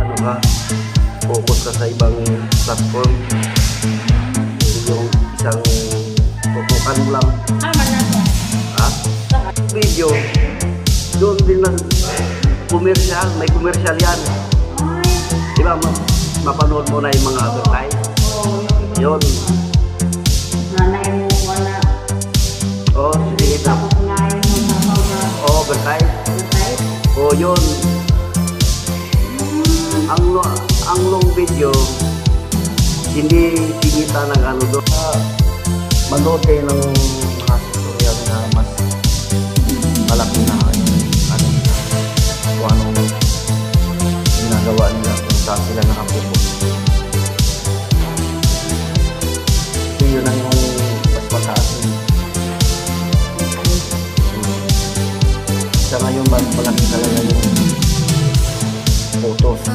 ano ka, focus ka sa ibang platform. Yung isang tutukan mo lang. Ha? Video, doon din lang commercial, may commercial yan. Diba, mapanood mo na yung mga advertise. Yun. Nanay mo wala. Oo, sige na. Oo, advertise. Oo, yun. Ang long video, hindi sinita ng ano doon. Manood kayo ng mga tutorial na mas malaki na ano, kung anong ginagawa nila kung saan sila nakapokus. So yun ang mas mataas. Sa ngayon, mas malaki talaga yung photos.